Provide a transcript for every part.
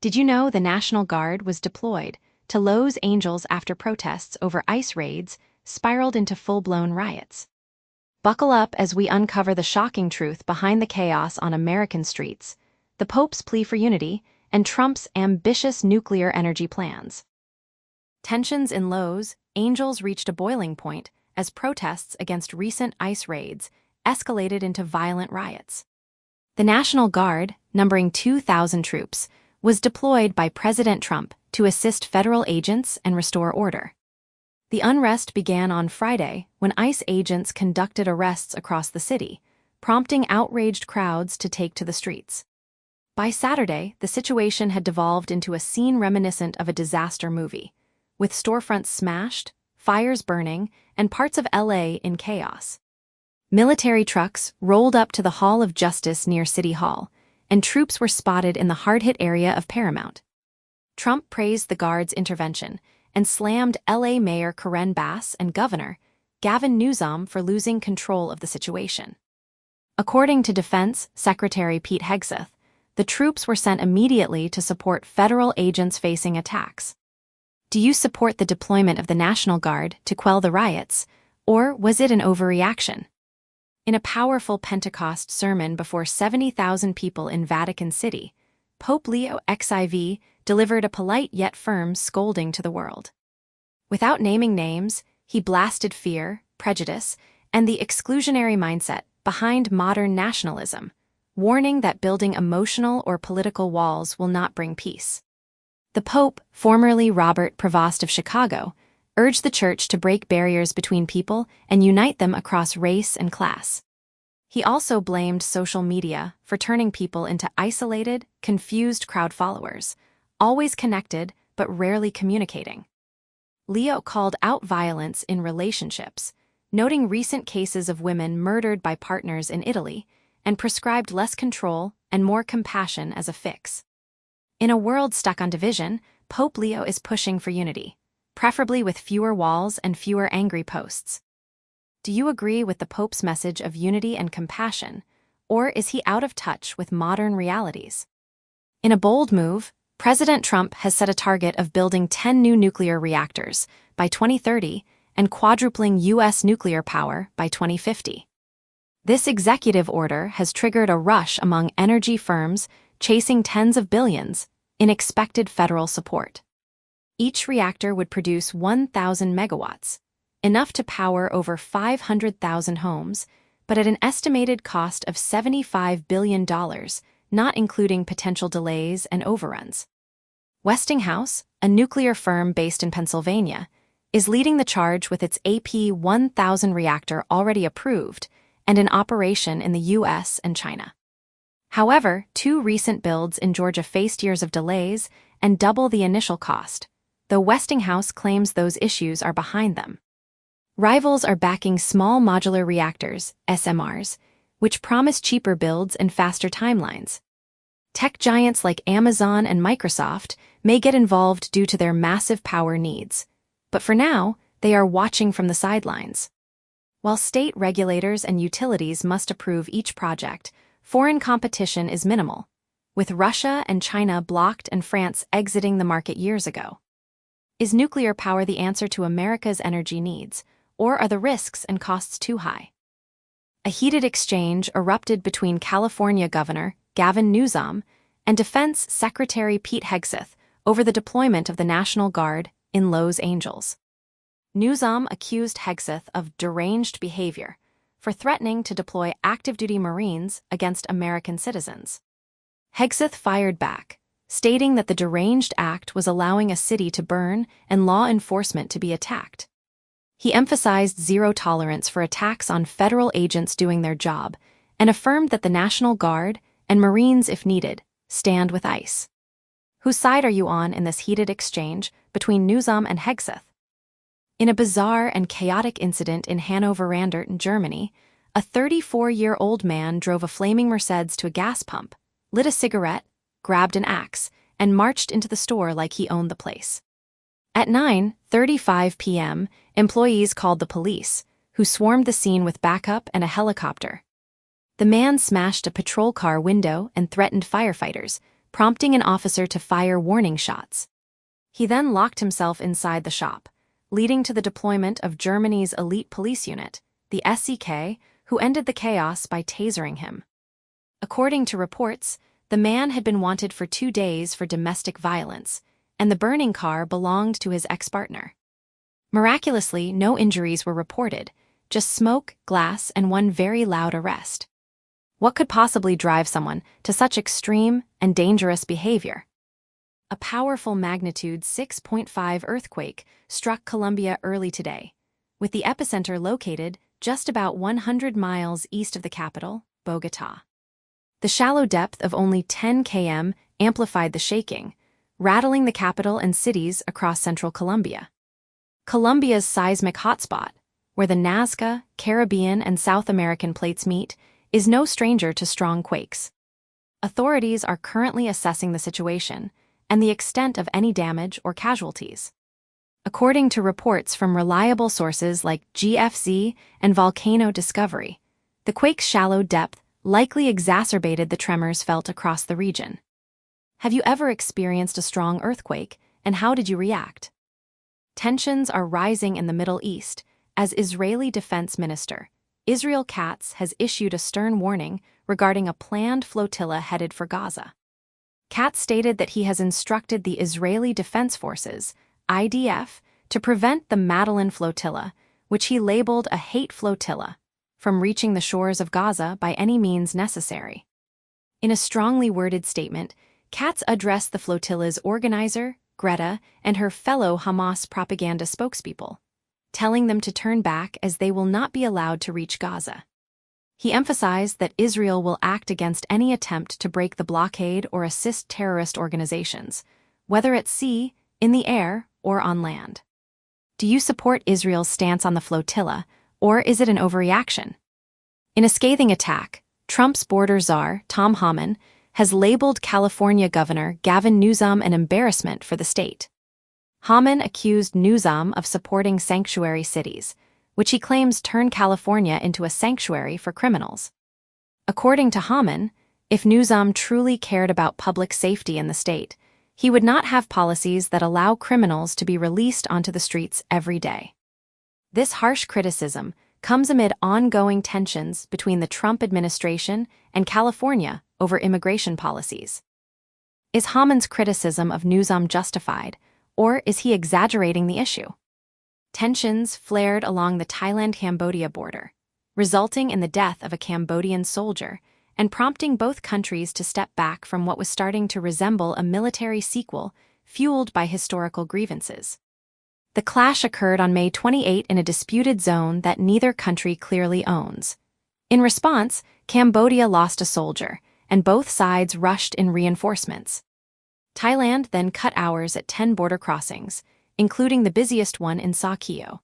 Did you know the National Guard was deployed to Los Angeles after protests over ICE raids spiraled into full-blown riots? Buckle up as we uncover the shocking truth behind the chaos on American streets, the Pope's plea for unity, and Trump's ambitious nuclear energy plans. Tensions in Los Angeles reached a boiling point as protests against recent ICE raids escalated into violent riots. The National Guard, numbering 2,000 troops, was deployed by President Trump to assist federal agents and restore order. The unrest began on Friday when ICE agents conducted arrests across the city, prompting outraged crowds to take to the streets. By Saturday, the situation had devolved into a scene reminiscent of a disaster movie, with storefronts smashed, fires burning, and parts of LA in chaos. Military trucks rolled up to the Hall of Justice near City Hall, and troops were spotted in the hard-hit area of Paramount. Trump praised the Guard's intervention and slammed LA Mayor Karen Bass and Governor Gavin Newsom for losing control of the situation. According to Defense Secretary Pete Hegseth, the troops were sent immediately to support federal agents facing attacks. Do you support the deployment of the National Guard to quell the riots, or was it an overreaction? In a powerful Pentecost sermon before 70,000 people in Vatican City, Pope Leo XIV delivered a polite yet firm scolding to the world. Without naming names, he blasted fear, prejudice, and the exclusionary mindset behind modern nationalism, warning that building emotional or political walls will not bring peace. The Pope, formerly Robert Prevost of Chicago, urged the Church to break barriers between people and unite them across race and class. He also blamed social media for turning people into isolated, confused crowd followers, always connected but rarely communicating. Leo called out violence in relationships, noting recent cases of women murdered by partners in Italy, and prescribed less control and more compassion as a fix. In a world stuck on division, Pope Leo is pushing for unity, preferably with fewer walls and fewer angry posts. Do you agree with the Pope's message of unity and compassion, or is he out of touch with modern realities? In a bold move, President Trump has set a target of building 10 new nuclear reactors by 2030 and quadrupling U.S. nuclear power by 2050. This executive order has triggered a rush among energy firms chasing tens of billions in expected federal support. Each reactor would produce 1,000 megawatts, enough to power over 500,000 homes, but at an estimated cost of $75 billion, not including potential delays and overruns. Westinghouse, a nuclear firm based in Pennsylvania, is leading the charge with its AP1000 reactor already approved and in operation in the U.S. and China. However, 2 recent builds in Georgia faced years of delays and double the initial cost, though Westinghouse claims those issues are behind them. Rivals are backing small modular reactors, SMRs, which promise cheaper builds and faster timelines. Tech giants like Amazon and Microsoft may get involved due to their massive power needs, but for now, they are watching from the sidelines. While state regulators and utilities must approve each project, foreign competition is minimal, with Russia and China blocked and France exiting the market years ago. Is nuclear power the answer to America's energy needs, or are the risks and costs too high? A heated exchange erupted between California Governor Gavin Newsom and Defense Secretary Pete Hegseth over the deployment of the National Guard in Los Angeles. Newsom accused Hegseth of deranged behavior for threatening to deploy active-duty Marines against American citizens. Hegseth fired back, stating that the deranged act was allowing a city to burn and law enforcement to be attacked. He emphasized zero tolerance for attacks on federal agents doing their job and affirmed that the National Guard and Marines, if needed, stand with ICE. Whose side are you on in this heated exchange between Newsom and Hegseth? In a bizarre and chaotic incident in Hanover-Randert, Germany, a 34-year-old man drove a flaming Mercedes to a gas pump, lit a cigarette, grabbed an axe, and marched into the store like he owned the place. At 9:35 p.m., employees called the police, who swarmed the scene with backup and a helicopter. The man smashed a patrol car window and threatened firefighters, prompting an officer to fire warning shots. He then locked himself inside the shop, leading to the deployment of Germany's elite police unit, the SEK, who ended the chaos by tasering him. According to reports, the man had been wanted for 2 days for domestic violence, and the burning car belonged to his ex-partner. Miraculously, no injuries were reported, just smoke, glass, and one very loud arrest. What could possibly drive someone to such extreme and dangerous behavior? A powerful magnitude 6.5 earthquake struck Colombia early today, with the epicenter located just about 100 miles east of the capital, Bogotá. The shallow depth of only 10 km amplified the shaking, rattling the capital and cities across central Colombia. Colombia's seismic hotspot, where the Nazca, Caribbean, and South American plates meet, is no stranger to strong quakes. Authorities are currently assessing the situation and the extent of any damage or casualties. According to reports from reliable sources like GFZ and Volcano Discovery, the quake's shallow depth likely exacerbated the tremors felt across the region. Have you ever experienced a strong earthquake, and how did you react? Tensions are rising in the Middle East as Israeli Defense Minister Israel Katz has issued a stern warning regarding a planned flotilla headed for Gaza. Katz stated that he has instructed the Israeli Defense Forces, IDF, to prevent the Madeleine flotilla, which he labeled a hate flotilla, from reaching the shores of Gaza by any means necessary. In a strongly worded statement, Katz addressed the flotilla's organizer, Greta, and her fellow Hamas propaganda spokespeople, telling them to turn back as they will not be allowed to reach Gaza. He emphasized that Israel will act against any attempt to break the blockade or assist terrorist organizations, whether at sea, in the air, or on land. Do you support Israel's stance on the flotilla, or is it an overreaction? In a scathing attack, Trump's border czar, Tom Homan, has labeled California Governor Gavin Newsom an embarrassment for the state. Homan accused Newsom of supporting sanctuary cities, which he claims turn California into a sanctuary for criminals. According to Homan, if Newsom truly cared about public safety in the state, he would not have policies that allow criminals to be released onto the streets every day. This harsh criticism comes amid ongoing tensions between the Trump administration and California over immigration policies. Is Homan's criticism of Newsom justified, or is he exaggerating the issue? Tensions flared along the Thailand-Cambodia border, resulting in the death of a Cambodian soldier and prompting both countries to step back from what was starting to resemble a military sequel fueled by historical grievances. The clash occurred on May 28 in a disputed zone that neither country clearly owns. In response, Cambodia lost a soldier, and both sides rushed in reinforcements. Thailand then cut hours at 10 border crossings, including the busiest one in Sa Kaeo.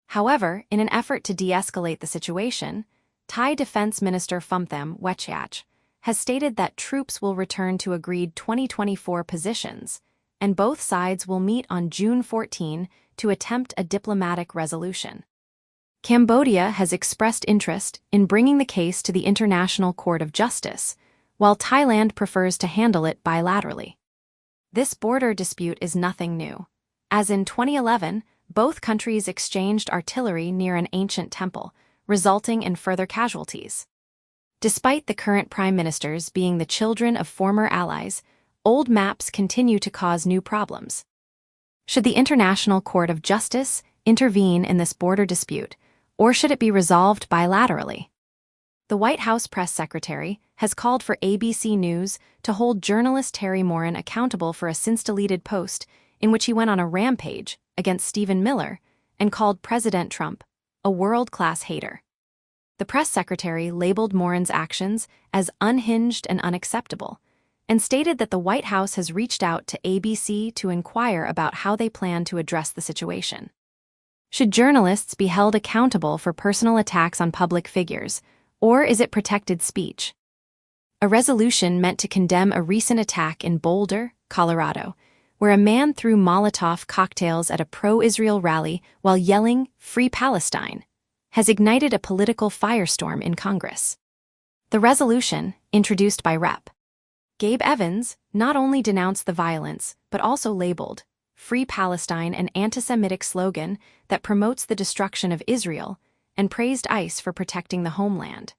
However, in an effort to de-escalate the situation, Thai Defense Minister Phumtham Wechayach has stated that troops will return to agreed 2024 positions, and both sides will meet on June 14 to attempt a diplomatic resolution. Cambodia has expressed interest in bringing the case to the International Court of Justice, while Thailand prefers to handle it bilaterally. This border dispute is nothing new, as in 2011, both countries exchanged artillery near an ancient temple, resulting in further casualties. Despite the current prime ministers being the children of former allies, old maps continue to cause new problems. Should the International Court of Justice intervene in this border dispute, or should it be resolved bilaterally? The White House press secretary has called for ABC News to hold journalist Terry Moran accountable for a since-deleted post in which he went on a rampage against Stephen Miller and called President Trump a world-class hater. The press secretary labeled Moran's actions as unhinged and unacceptable, and stated that the White House has reached out to ABC to inquire about how they plan to address the situation. Should journalists be held accountable for personal attacks on public figures, or is it protected speech? A resolution meant to condemn a recent attack in Boulder, Colorado, where a man threw Molotov cocktails at a pro-Israel rally while yelling, "Free Palestine," has ignited a political firestorm in Congress. The resolution, introduced by Rep. Gabe Evans not only denounced the violence, but also labeled Free Palestine an anti-Semitic slogan that promotes the destruction of Israel, and praised ICE for protecting the homeland.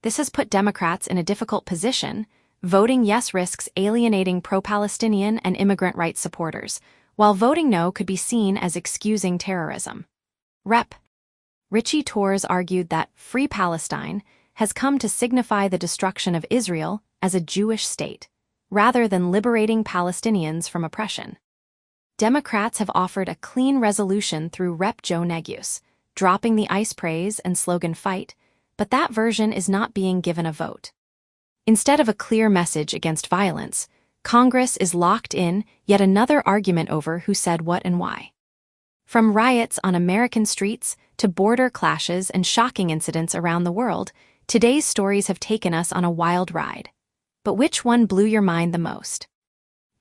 This has put Democrats in a difficult position. Voting yes risks alienating pro-Palestinian and immigrant rights supporters, while voting no could be seen as excusing terrorism. Rep. Richie Torres argued that Free Palestine has come to signify the destruction of Israel as a Jewish state, rather than liberating Palestinians from oppression. Democrats have offered a clean resolution through Rep. Joe Negus, dropping the ICE praise and slogan fight, but that version is not being given a vote. Instead of a clear message against violence, Congress is locked in yet another argument over who said what and why. From riots on American streets to border clashes and shocking incidents around the world, today's stories have taken us on a wild ride. But which one blew your mind the most?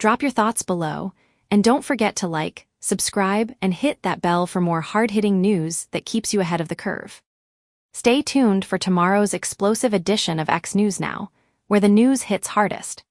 Drop your thoughts below, and don't forget to like, subscribe, and hit that bell for more hard-hitting news that keeps you ahead of the curve. Stay tuned for tomorrow's explosive edition of X News Now, where the news hits hardest.